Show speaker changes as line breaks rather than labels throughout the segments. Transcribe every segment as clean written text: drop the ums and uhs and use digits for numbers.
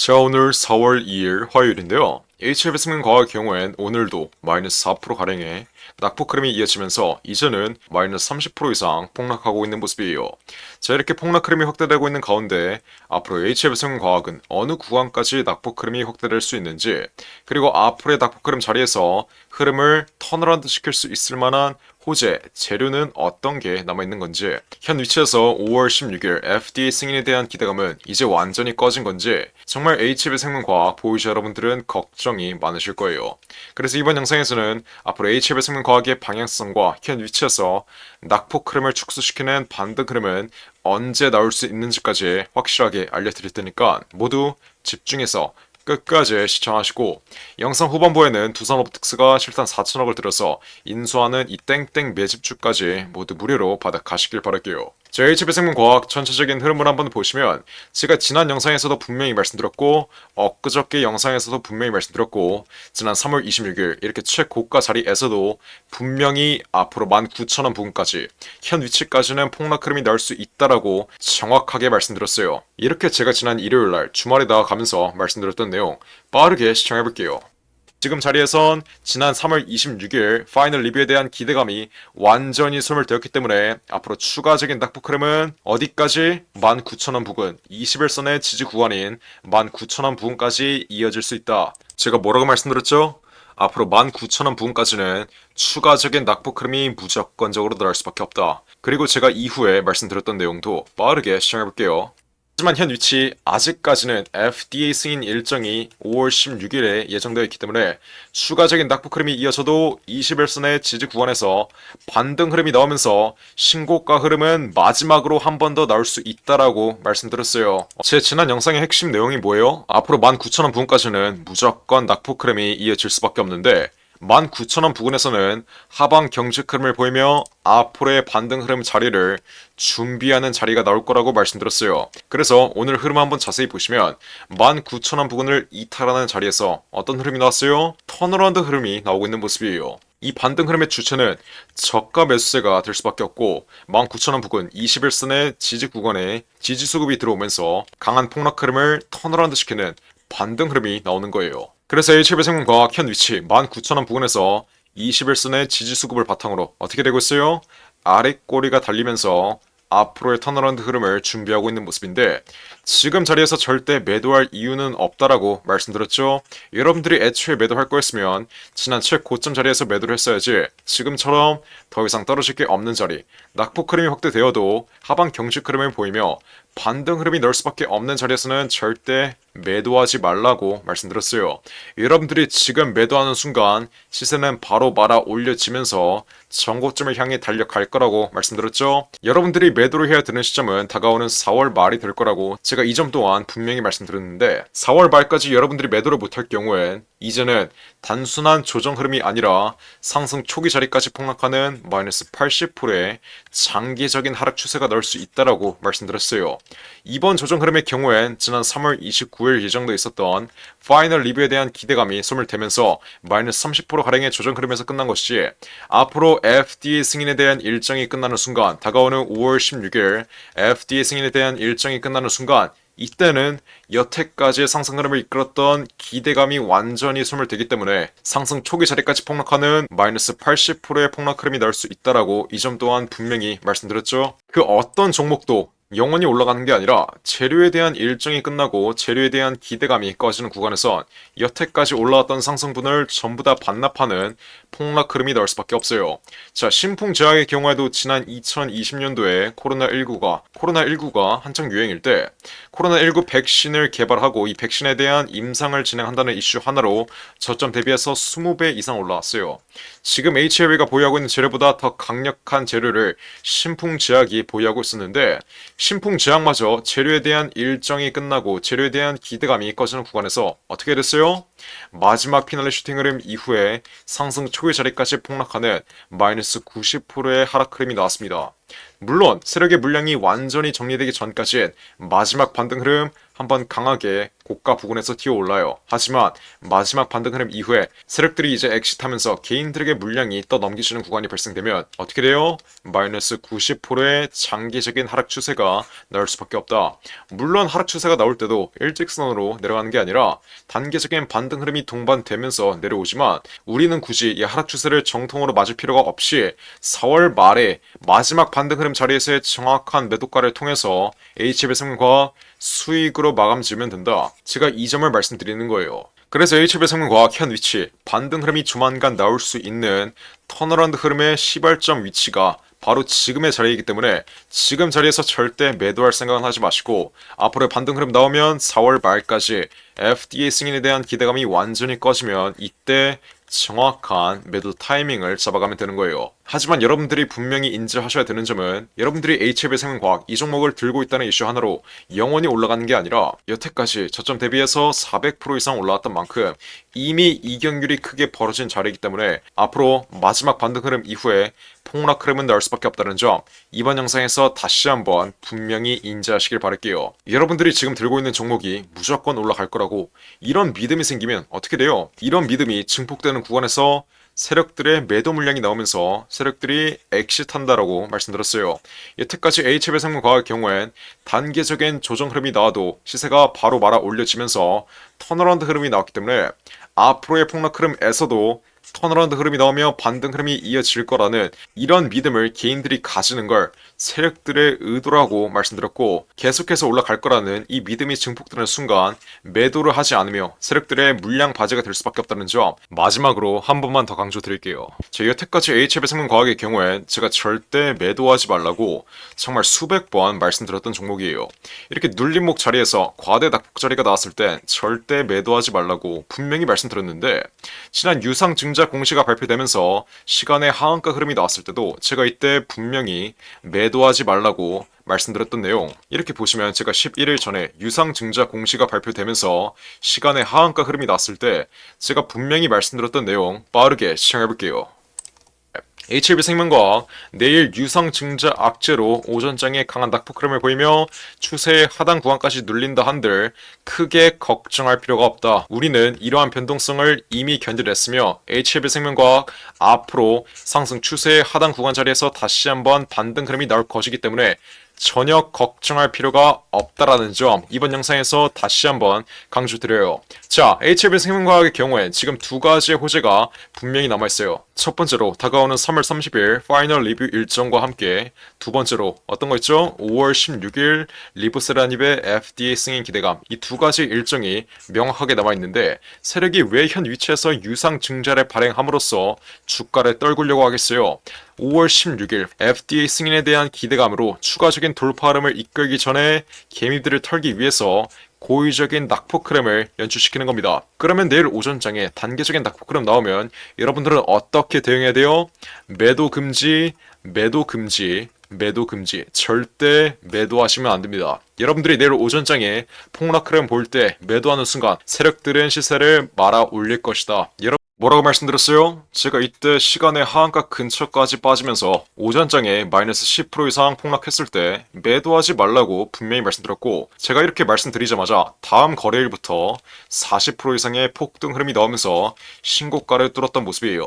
자, 오늘 4월 2일 화요일인데요. HFS문과의 경우엔 오늘도 마이너스 4%가량의 낙폭 흐름이 이어지면서 이제는 마이너스 30% 이상 폭락하고 있는 모습이에요. 자, 이렇게 폭락 흐름이 확대되고 있는 가운데 앞으로 HFS문과학은 어느 구간까지 낙폭 흐름이 확대될 수 있는지, 그리고 앞으로의 낙폭 흐름 자리에서 흐름을 턴어라운드 시킬 수 있을 만한 호재, 재료는 어떤 게 남아있는 건지, 현 위치에서 5월 16일 FDA 승인에 대한 기대감은 이제 완전히 꺼진 건지 정말 HF생명과학 보유자 여러분들은 걱정이 많으실 거예요. 그래서 이번 영상에서는 앞으로 HF생명과학의 방향성과 현 위치에서 낙폭 흐름을 축소시키는 반등 흐름은 언제 나올 수 있는지까지 확실하게 알려드릴 테니까 모두 집중해서 끝까지 시청하시고, 영상 후반부에는 두산오브특스가 실탄 4천억을 들여서 인수하는 이 땡땡 매집주까지 모두 무료로 받아가시길 바랄게요. 자, HB생명과학 전체적인 흐름을 한번 보시면 제가 지난 영상에서도 분명히 말씀드렸고 엊그저께 영상에서도 분명히 말씀드렸고 지난 3월 26일 이렇게 최고가 자리에서도 분명히 앞으로 19,000원 부근까지 현 위치까지는 폭락 흐름이 나올 수 있다라고 정확하게 말씀드렸어요. 이렇게 제가 지난 일요일날 주말에 나가면서 말씀드렸던 내용 빠르게 시청해볼게요. 지금 자리에선 지난 3월 26일 파이널 리뷰에 대한 기대감이 완전히 소멸되었기 때문에 앞으로 추가적인 낙폭 흐름은 어디까지? 19,000원 부근, 21선의 지지 구간인 19,000원 부근까지 이어질 수 있다. 제가 뭐라고 말씀드렸죠? 앞으로 19,000원 부근까지는 추가적인 낙폭 흐름이 무조건적으로 들어갈 수밖에 없다. 그리고 제가 이후에 말씀드렸던 내용도 빠르게 시청해볼게요. 하지만 현 위치 아직까지는 FDA 승인 일정이 5월 16일에 예정되어 있기 때문에 추가적인 낙폭 흐름이 이어져도 21선의 지지 구간에서 반등 흐름이 나오면서 신고가 흐름은 마지막으로 한 번 더 나올 수 있다라고 말씀드렸어요. 제 지난 영상의 핵심 내용이 뭐예요? 앞으로 19,000원 부근까지는 무조건 낙폭 흐름이 이어질 수밖에 없는데 19,000원 부근에서는 하방 경직 흐름을 보이며 앞으로의 반등 흐름 자리를 준비하는 자리가 나올 거라고 말씀드렸어요. 그래서 오늘 흐름 한번 자세히 보시면 19,000원 부근을 이탈하는 자리에서 어떤 흐름이 나왔어요? 턴어라운드 흐름이 나오고 있는 모습이에요. 이 반등 흐름의 주체는 저가 매수세가 될 수밖에 없고 19,000원 부근 21선의 지지 구간에 지지 수급이 들어오면서 강한 폭락 흐름을 턴어라운드 시키는 반등 흐름이 나오는 거예요. 그래서 HB생명과학 현 위치 19,000원 부근에서 21선의 지지 수급을 바탕으로 어떻게 되고 있어요? 아래 꼬리가 달리면서 앞으로의 턴어라운드 흐름을 준비하고 있는 모습인데 지금 자리에서 절대 매도할 이유는 없다라고 말씀드렸죠. 여러분들이 애초에 매도할 거였으면 지난 최고점 자리에서 매도를 했어야지 지금처럼 더 이상 떨어질 게 없는 자리, 낙폭 흐름이 확대되어도 하방 경직 흐름을 보이며 반등 흐름이 나올 수밖에 없는 자리에서는 절대 매도하지 말라고 말씀드렸어요. 여러분들이 지금 매도하는 순간 시세는 바로 말아 올려지면서 정고점을 향해 달려갈 거라고 말씀드렸죠. 여러분들이 매도를 해야 되는 시점은 다가오는 4월 말이 될 거라고 제가 이 점 또한 분명히 말씀드렸는데 4월 말까지 여러분들이 매도를 못할 경우엔 이제는 단순한 조정 흐름이 아니라 상승 초기 자리까지 폭락하는 마이너스 80%의 장기적인 하락 추세가 나올 수 있다라고 말씀드렸어요. 이번 조정 흐름의 경우엔 지난 3월 29일 예정돼 있었던 파이널 리뷰에 대한 기대감이 소멸되면서 마이너스 30%가량의 조정 흐름에서 끝난 것이 앞으로 FDA 승인에 대한 일정이 끝나는 순간 다가오는 5월 16일 FDA 승인에 대한 일정이 끝나는 순간 이때는 여태까지의 상승 흐름을 이끌었던 기대감이 완전히 소멸되기 때문에 상승 초기 자리까지 폭락하는 마이너스 80%의 폭락 흐름이 나올 수 있다라고 이 점 또한 분명히 말씀드렸죠. 그 어떤 종목도 영원히 올라가는 게 아니라 재료에 대한 일정이 끝나고 재료에 대한 기대감이 꺼지는 구간에선 여태까지 올라왔던 상승분을 전부 다 반납하는 폭락 흐름이 나올 수밖에 없어요. 자, 신풍제약의 경우에도 지난 2020년도에 코로나19가 한창 유행일 때 코로나19 백신을 개발하고 이 백신에 대한 임상을 진행한다는 이슈 하나로 저점 대비해서 20배 이상 올라왔어요. 지금 HLB가 보유하고 있는 재료보다 더 강력한 재료를 신풍제약이 보유하고 있었는데 신풍제약마저 재료에 대한 일정이 끝나고 재료에 대한 기대감이 꺼지는 구간에서 어떻게 됐어요? 마지막 피날레 슈팅 흐름 이후에 상승 초기 자리까지 폭락하는 마이너스 90%의 하락 흐름이 나왔습니다. 물론 세력의 물량이 완전히 정리되기 전까지는 마지막 반등 흐름 한번 강하게 고가 부근에서 튀어올라요. 하지만 마지막 반등 흐름 이후에 세력들이 이제 엑시트하면서 개인들에게 물량이 떠넘기시는 구간이 발생되면 어떻게 돼요? 마이너스 90%의 장기적인 하락 추세가 나올 수밖에 없다. 물론 하락 추세가 나올 때도 일직선으로 내려가는 게 아니라 단계적인 반등 흐름이 동반되면서 내려오지만 우리는 굳이 이 하락 추세를 정통으로 맞을 필요가 없이 4월 말에 마지막 반등 흐름 자리에서의 정확한 매도가를 통해서 HBS과 수익으로 마감 지으면 된다. 제가 이 점을 말씀드리는 거예요. 그래서 HBS과학 현 위치, 반등 흐름이 조만간 나올 수 있는 턴어라운드 흐름의 시발점 위치가 바로 지금의 자리이기 때문에 지금 자리에서 절대 매도할 생각은 하지 마시고 앞으로의 반등 흐름 나오면 4월 말까지 FDA 승인에 대한 기대감이 완전히 꺼지면 이때 정확한 매도 타이밍을 잡아가면 되는 거예요. 하지만 여러분들이 분명히 인지하셔야 되는 점은 여러분들이 HB생명과학 이 종목을 들고 있다는 이슈 하나로 영원히 올라가는 게 아니라 여태까지 저점 대비해서 400% 이상 올라왔던 만큼 이미 이격률이 크게 벌어진 자리이기 때문에 앞으로 마지막 반등 흐름 이후에 폭락 흐름은 나올 수밖에 없다는 점 이번 영상에서 다시 한번 분명히 인지하시길 바랄게요. 여러분들이 지금 들고 있는 종목이 무조건 올라갈 거라고 이런 믿음이 생기면 어떻게 돼요? 이런 믿음이 증폭되는 구간에서 세력들의 매도 물량이 나오면서 세력들이 엑시트한다라고 말씀드렸어요. 여태까지 HB생명과학의 경우엔 단계적인 조정 흐름이 나와도 시세가 바로 말아 올려지면서 턴어라운드 흐름이 나왔기 때문에 앞으로의 폭락 흐름에서도 턴어라운드 흐름이 나오며 반등 흐름이 이어질 거라는 이런 믿음을 개인들이 가지는 걸 세력들의 의도라고 말씀드렸고 계속해서 올라갈 거라는 이 믿음이 증폭되는 순간 매도를 하지 않으며 세력들의 물량 바지가 될 수밖에 없다는 점 마지막으로 한 번만 더 강조드릴게요. 제가 여태까지 HB생명과학의 경우엔 제가 절대 매도하지 말라고 정말 수백 번 말씀드렸던 종목이에요. 이렇게 눌림목 자리에서 과대 낙폭 자리가 나왔을 땐 절대 매도하지 말라고 분명히 말씀드렸는데 지난 유상 증자 공시가 발표되면서 시간의 하한가 흐름이 나왔을 때도 제가 이때 분명히 매도하지 말라고 말씀드렸던 내용 이렇게 보시면 제가 11일 전에 유상증자 공시가 발표되면서 시간의 하한가 흐름이 났을 때 제가 분명히 말씀드렸던 내용 빠르게 시청해볼게요. HB생명과학 내일 유상증자 악재로 오전장에 강한 낙폭 흐름을 보이며 추세의 하단 구간까지 눌린다 한들 크게 걱정할 필요가 없다. 우리는 이러한 변동성을 이미 견뎌냈으며 HB생명과학 앞으로 상승 추세의 하단 구간 자리에서 다시 한번 반등 흐름이 나올 것이기 때문에 전혀 걱정할 필요가 없다라는 점 이번 영상에서 다시 한번 강조드려요. 자, HB생명과학의 경우엔 지금 두 가지의 호재가 분명히 남아있어요. 첫 번째로 다가오는 3월 30일 파이널 리뷰 일정과 함께 두 번째로 어떤 거 있죠? 5월 16일 리보세라닙의 FDA 승인 기대감 이 두 가지 일정이 명확하게 남아있는데 세력이 왜 현 위치에서 유상 증자를 발행함으로써 주가를 떨구려고 하겠어요? 5월 16일 FDA 승인에 대한 기대감으로 추가적인 돌파 흐름을 이끌기 전에 개미들을 털기 위해서 고의적인 낙폭 흐름을 연출시키는 겁니다. 그러면 내일 오전장에 단계적인 낙폭 흐름 나오면 여러분들은 어떻게 대응해야 돼요? 매도 금지, 매도 금지, 매도 금지. 절대 매도하시면 안 됩니다. 여러분들이 내일 오전장에 폭락 흐름 볼 때 매도하는 순간 세력들은 시세를 말아 올릴 것이다. 뭐라고 말씀드렸어요? 제가 이때 시간의 하한가 근처까지 빠지면서 오전장에 마이너스 10% 이상 폭락했을 때 매도하지 말라고 분명히 말씀드렸고 제가 이렇게 말씀드리자마자 다음 거래일부터 40% 이상의 폭등 흐름이 나오면서 신고가를 뚫었던 모습이에요.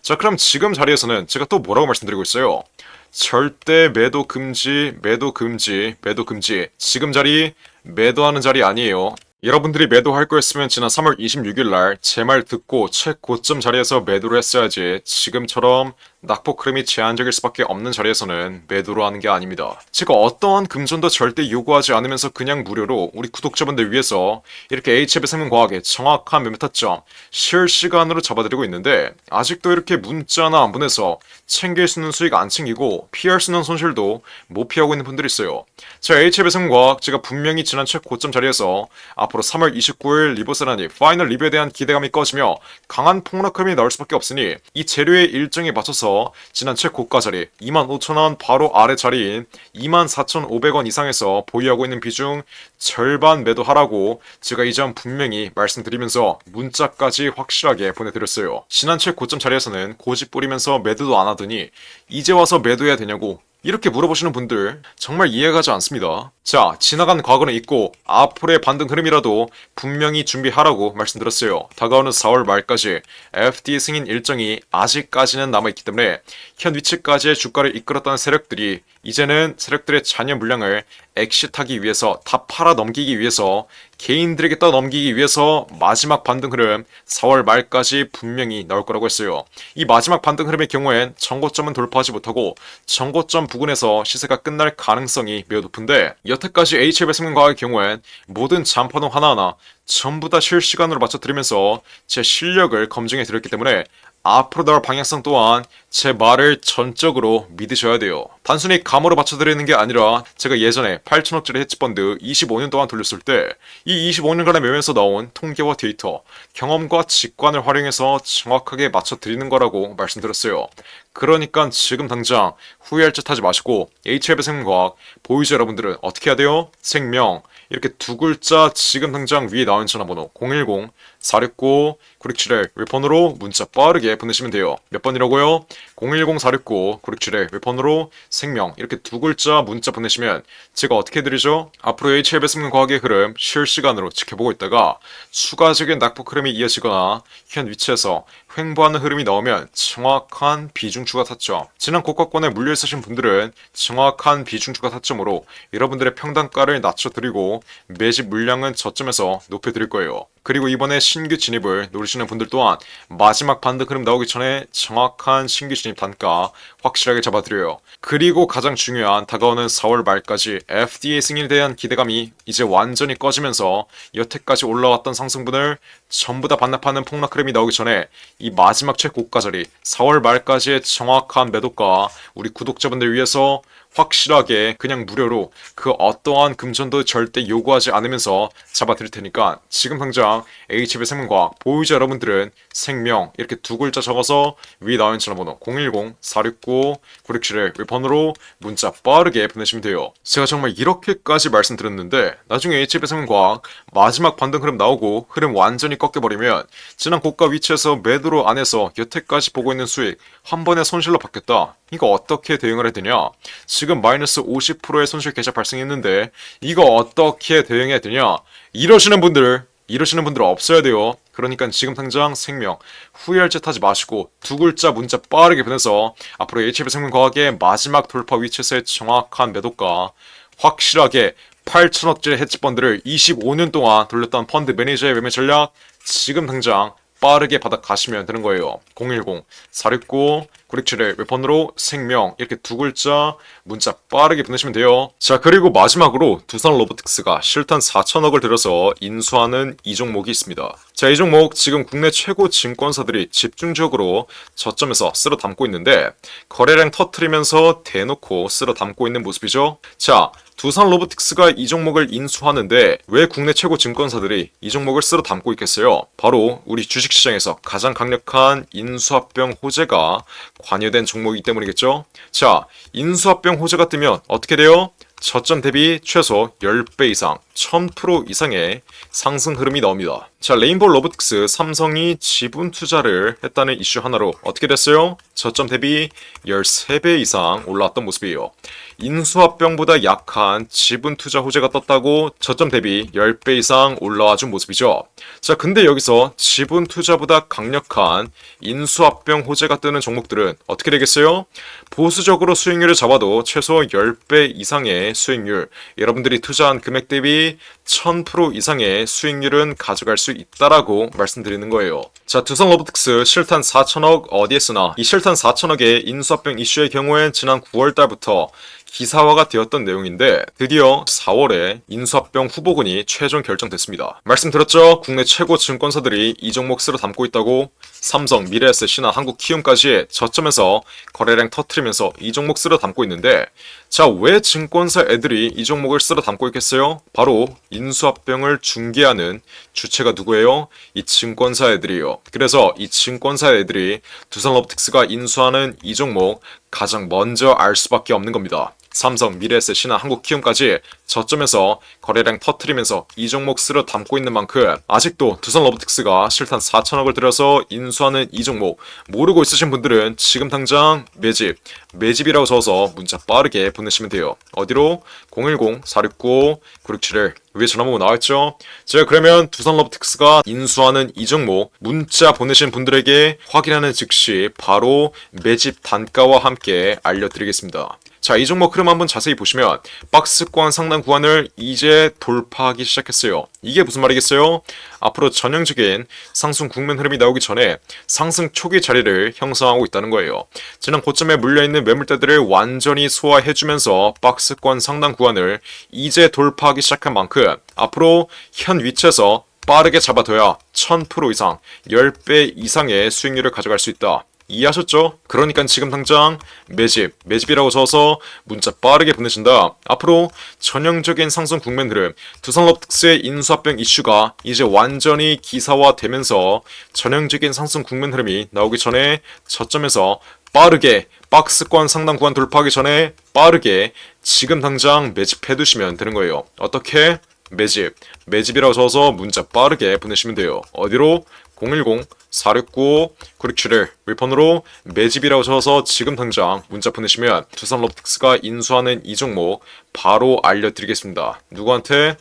자, 그럼 지금 자리에서는 제가 또 뭐라고 말씀드리고 있어요? 절대 매도 금지, 매도 금지, 매도 금지. 지금 자리 매도하는 자리 아니에요. 여러분들이 매도할 거였으면 지난 3월 26일 날 제 말 듣고 최고점 자리에서 매도를 했어야지 지금처럼 낙폭 흐름이 제한적일 수밖에 없는 자리에서는 매도로 하는 게 아닙니다. 제가 어떠한 금전도 절대 요구하지 않으면서 그냥 무료로 우리 구독자분들 위해서 이렇게 HB생명과학의 정확한 매매 타점 실시간으로 잡아드리고 있는데 아직도 이렇게 문자나 안 보내서 챙길 수 있는 수익 안 챙기고 피할 수 있는 손실도 못 피하고 있는 분들이 있어요. 자, HB생명과학 제가 분명히 지난 최고점 자리에서 앞으로 3월 29일 리보세라니 파이널 리뷰에 대한 기대감이 꺼지며 강한 폭락 흐름이 나올 수밖에 없으니 이 재료의 일정에 맞춰서 지난 최고가 자리 25,000원 바로 아래 자리인 24,500원 이상에서 보유하고 있는 비중 절반 매도하라고 제가 이 점 분명히 말씀드리면서 문자까지 확실하게 보내드렸어요. 지난 최고점 자리에서는 고집 부리면서 매도도 안 하더니 이제 와서 매도해야 되냐고 이렇게 물어보시는 분들 정말 이해가지 않습니다. 자, 지나간 과거는 잊고 앞으로의 반등 흐름이라도 분명히 준비하라고 말씀드렸어요. 다가오는 4월 말까지 FD 승인 일정이 아직까지는 남아있기 때문에 현 위치까지의 주가를 이끌었던 세력들이 이제는 세력들의 잔여 물량을 엑시트하기 위해서 다 팔아 넘기기 위해서 개인들에게 떠넘기기 위해서 마지막 반등 흐름 4월 말까지 분명히 나올 거라고 했어요. 이 마지막 반등 흐름의 경우엔 정고점은 돌파하지 못하고 정고점 부근에서 시세가 끝날 가능성이 매우 높은데 여태까지 HLB생명과학의 경우엔 모든 잠파동 하나하나 전부 다 실시간으로 맞춰드리면서 제 실력을 검증해 드렸기 때문에 앞으로 나올 방향성 또한 제 말을 전적으로 믿으셔야 돼요. 단순히 감으로 맞춰드리는 게 아니라 제가 예전에 8천억짜리 헤지펀드 25년 동안 돌렸을 때 이 25년간의 매매에서 나온 통계와 데이터, 경험과 직관을 활용해서 정확하게 맞춰드리는 거라고 말씀드렸어요. 그러니까 지금 당장 후회할 짓 하지 마시고 HLB생명과학 보유자 여러분들은 어떻게 해야 돼요? 생명 이렇게 두 글자 지금 당장 위에 나온 전화번호 010-469-9671 웹폰으로 문자 빠르게 보내시면 돼요. 몇 번이라고요? 010-469-9671 웹폰으로 생명 이렇게 두 글자 문자 보내시면 제가 어떻게 해드리죠? 앞으로 HLB생명과학의 흐름 실시간으로 지켜보고 있다가 추가적인 낙폭 흐름이 이어지거나 현 위치에서 횡보하는 흐름이 나오면 정확한 비중 추가 타점, 지난 고가권에 물려있으신 분들은 정확한 비중 추가 타점으로 여러분들의 평단가를 낮춰드리고 매집 물량은 저점에서 높여드릴 거예요. 그리고 이번에 신규 진입을 노리시는 분들 또한 마지막 반등 흐름 나오기 전에 정확한 신규 진입 단가 확실하게 잡아드려요. 그리고 가장 중요한 다가오는 4월 말까지 FDA 승인에 대한 기대감이 이제 완전히 꺼지면서 여태까지 올라왔던 상승분을 전부 다 반납하는 폭락 흐름이 나오기 전에 이 마지막 최고가 자리 4월 말까지의 정확한 매도가 우리 구독자분들 위해서 확실하게 그냥 무료로 그 어떠한 금전도 절대 요구하지 않으면서 잡아드릴 테니까 지금 당장 HLB생명과학 보유자 여러분들은 생명 이렇게 두 글자 적어서 위에 나와 있는 전화번호 010-469-9671 웹번호로 문자 빠르게 보내시면 돼요. 제가 정말 이렇게까지 말씀드렸는데 나중에 HLB생명과학 마지막 반등 흐름 나오고 흐름 완전히 꺾여버리면 지난 고가 위치에서 매도로 안에서 여태까지 보고 있는 수익 한 번에 손실로 바뀌었다. 이거 어떻게 대응을 해야 되냐? 지금 마이너스 50%의 손실 계좌 발생했는데 이거 어떻게 대응해야 되냐? 이러시는 분들 없어야 돼요. 그러니까 지금 당장 생명 후회할 짓 하지 마시고 두 글자 문자 빠르게 보내서 앞으로 HLB생명과학의 마지막 돌파 위치에서의 정확한 매도가 확실하게 8천억짜리 헤지펀드를 25년 동안 돌렸던 펀드 매니저의 매매 전략 지금 당장 빠르게 받아 가시면 되는 거예요. 010-469-9671 웹폰으로 생명 이렇게 두 글자 문자 빠르게 보내시면 돼요. 자, 그리고 마지막으로 두산 로보틱스가 실탄 4천억을 들여서 인수하는 이 종목이 있습니다. 자, 이 종목 지금 국내 최고 증권사들이 집중적으로 저점에서 쓸어 담고 있는데 거래량 터트리면서 대놓고 쓸어 담고 있는 모습이죠. 자, 두산 로보틱스가 이 종목을 인수하는데 왜 국내 최고 증권사들이 이 종목을 쓸어 담고 있겠어요? 바로 우리 주식시장에서 가장 강력한 인수합병 호재가 관여된 종목이기 때문이겠죠? 자, 인수합병 호재가 뜨면 어떻게 돼요? 저점 대비 최소 10배 이상, 1000% 이상의 상승 흐름이 나옵니다. 자, 레인보우 로보틱스 삼성이 지분 투자를 했다는 이슈 하나로 어떻게 됐어요? 저점 대비 13배 이상 올라왔던 모습이에요. 인수합병보다 약한 지분 투자 호재가 떴다고 저점 대비 10배 이상 올라와 준 모습이죠. 자, 근데 여기서 지분 투자보다 강력한 인수합병 호재가 뜨는 종목들은 어떻게 되겠어요? 보수적으로 수익률을 잡아도 최소 10배 이상의 수익률, 여러분들이 투자한 금액 대비 1000% 이상의 수익률은 가져갈 수 있다라고 말씀드리는 거예요. 자, 두산 로보틱스 실탄 4천억 어디에 쓰나? 이 실탄 4천억의 인수합병 이슈의 경우엔 지난 9월 달부터 기사화가 되었던 내용인데 드디어 4월에 인수합병 후보군이 최종 결정됐습니다. 말씀드렸죠? 국내 최고 증권사들이 이 종목 쓸어 담고 있다고. 삼성, 미래에셋, 신한, 한국키움까지 저점에서 거래량 터트리면서 이 종목 쓸어 담고 있는데 자, 왜 증권사 애들이 이 종목을 쓸어 담고 있겠어요? 바로 인수합병을 중개하는 주체가 누구예요? 이 증권사 애들이에요. 그래서 이 증권사 애들이 두산 로보틱스가 인수하는 이 종목 가장 먼저 알 수밖에 없는 겁니다. 삼성, 미래에셋, 신한, 한국키움까지 저점에서 거래량 터트리면서 이 종목 쓸어 담고 있는 만큼 아직도 두산 로보틱스가 실탄 4천억을 들여서 인수하는 이 종목 모르고 있으신 분들은 지금 당장 매집이라고 적어서 문자 빠르게 보내시면 돼요. 어디로? 010-469-9671 위에 전화번호 나와있죠? 제가 그러면 두산 로보틱스가 인수하는 이 종목 문자 보내신 분들에게 확인하는 즉시 바로 매집 단가와 함께 알려드리겠습니다. 자, 이 종목 흐름 한번 자세히 보시면 박스권 상단 구간을 이제 돌파하기 시작했어요. 이게 무슨 말이겠어요? 앞으로 전형적인 상승 국면 흐름이 나오기 전에 상승 초기 자리를 형성하고 있다는 거예요. 지난 고점에 물려있는 매물대들을 완전히 소화해주면서 박스권 상단 구간을 이제 돌파하기 시작한 만큼 앞으로 현 위치에서 빠르게 잡아둬야 1000% 이상, 10배 이상의 수익률을 가져갈 수 있다. 이해하셨죠? 그러니까 지금 당장 매집이라고 적어서 문자 빠르게 보내신다. 앞으로 전형적인 상승 국면 흐름, 두산 로보틱스의 인수합병 이슈가 이제 완전히 기사화되면서 전형적인 상승 국면 흐름이 나오기 전에 저점에서 빠르게 박스권 상단 구간 돌파하기 전에 빠르게 지금 당장 매집해 두시면 되는 거예요. 어떻게? 매집이라고 적어서 문자 빠르게 보내시면 돼요. 어디로? 010-469-9671 윌폰으로 매집이라고 적어서 지금 당장 문자 보내시면 두산 로보틱스가 인수하는 이 종목 바로 알려드리겠습니다. 누구한테?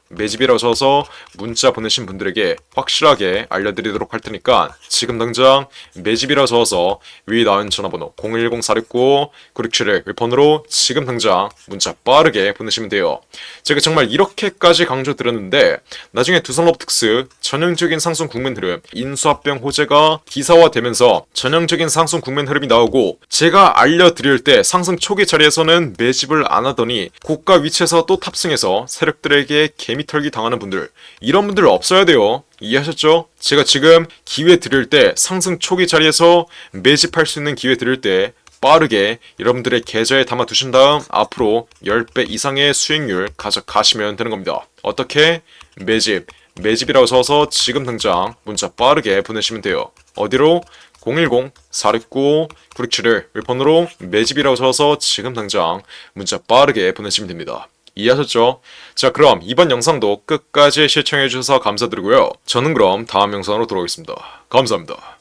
매집이라고 적어서 문자 보내신 분들에게 확실하게 알려드리도록 할 테니까 지금 당장 매집이라고 적어서 위에 나온 전화번호 010-469-9671 윌폰으로 지금 당장 문자 빠르게 보내시면 돼요. 제가 정말 이렇게까지 강조드렸는데 나중에 두산 로보틱스 전형적인 상승 국면 흐름, 인수합병 호재가 기사화되면서 전형적인 상승 국면 흐름이 나오고 제가 알려드릴 때 상승 초기 자리에서는 매집을 안 하더니 고가 위치에서 또 탑승해서 세력들에게 개미털기 당하는 분들, 이런 분들 없어야 돼요. 이해하셨죠? 제가 지금 기회 드릴 때 상승 초기 자리에서 매집할 수 있는 기회 드릴 때 빠르게 여러분들의 계좌에 담아 두신 다음 앞으로 10배 이상의 수익률 가져가시면 되는 겁니다. 어떻게? 매집이라고 적어서 지금 당장 문자 빠르게 보내시면 돼요. 어디로? 010-469-9671 윌폰으로 매집이라고 적어서 지금 당장 문자 빠르게 보내시면 됩니다. 이해하셨죠? 자, 그럼 이번 영상도 끝까지 시청해주셔서 감사드리고요. 저는 그럼 다음 영상으로 돌아오겠습니다. 감사합니다.